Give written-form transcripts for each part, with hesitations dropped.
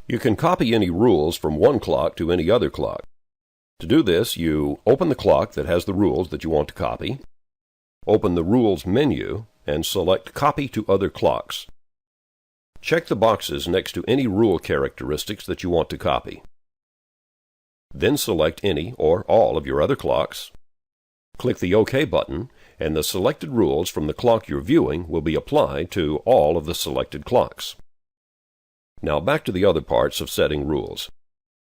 You can copy any rules from one clock to any other clock. To do this, you open the clock that has the rules that you want to copy, open the Rules menu, and select Copy to Other Clocks. Check the boxes next to any rule characteristics that you want to copy. Then select any or all of your other clocks. Click the OK button, and the selected rules from the clock you're viewing will be applied to all of the selected clocks. Now back to the other parts of setting rules.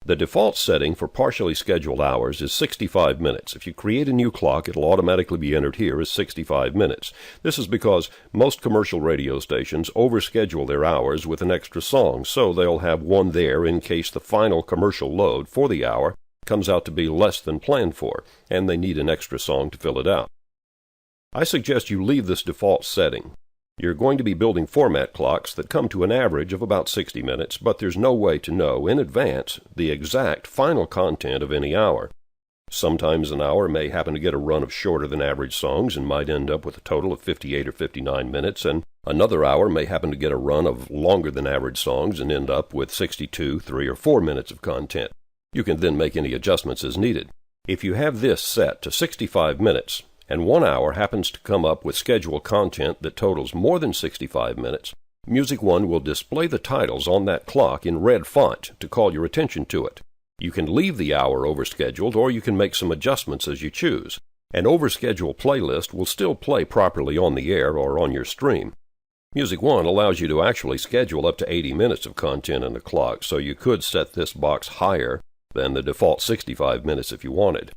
The default setting for partially scheduled hours is 65 minutes. If you create a new clock, it'll automatically be entered here as 65 minutes. This is because most commercial radio stations overschedule their hours with an extra song, so they'll have one there in case the final commercial load for the hour comes out to be less than planned for, and they need an extra song to fill it out. I suggest you leave this default setting. You're going to be building format clocks that come to an average of about 60 minutes, but there's no way to know in advance the exact final content of any hour. Sometimes an hour may happen to get a run of shorter than average songs and might end up with a total of 58 or 59 minutes, and another hour may happen to get a run of longer than average songs and end up with 62, 3, or 4 minutes of content. You can then make any adjustments as needed. If you have this set to 65 minutes, and 1 hour happens to come up with scheduled content that totals more than 65 minutes, Music One will display the titles on that clock in red font to call your attention to it. You can leave the hour overscheduled, or you can make some adjustments as you choose. An overscheduled playlist will still play properly on the air or on your stream. Music One allows you to actually schedule up to 80 minutes of content in the clock, so you could set this box higher than the default 65 minutes if you wanted.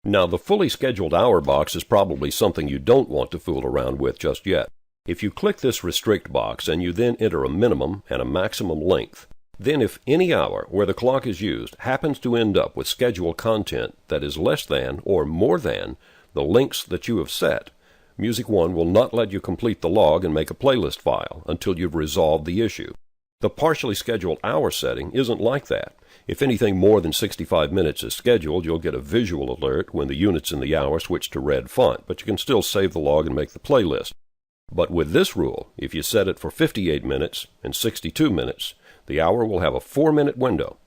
Now, the fully scheduled hour box is probably something you don't want to fool around with just yet. If you click this restrict box and you then enter a minimum and a maximum length, then if any hour where the clock is used happens to end up with scheduled content that is less than or more than the lengths that you have set, Music One will not let you complete the log and make a playlist file until you've resolved the issue. The partially scheduled hour setting isn't like that. If anything more than 65 minutes is scheduled, you'll get a visual alert when the units in the hour switch to red font, but you can still save the log and make the playlist. But with this rule, if you set it for 58 minutes and 62 minutes, the hour will have a 4-minute window.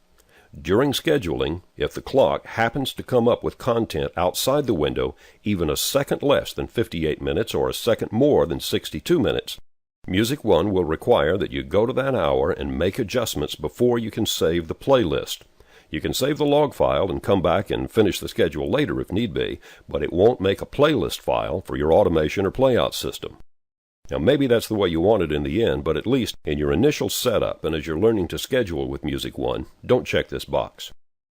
During scheduling, if the clock happens to come up with content outside the window, even a second less than 58 minutes or a second more than 62 minutes, Music One will require that you go to that hour and make adjustments before you can save the playlist. You can save the log file and come back and finish the schedule later if need be, but it won't make a playlist file for your automation or playout system. Now, maybe that's the way you want it in the end, but at least in your initial setup and as you're learning to schedule with Music One, don't check this box.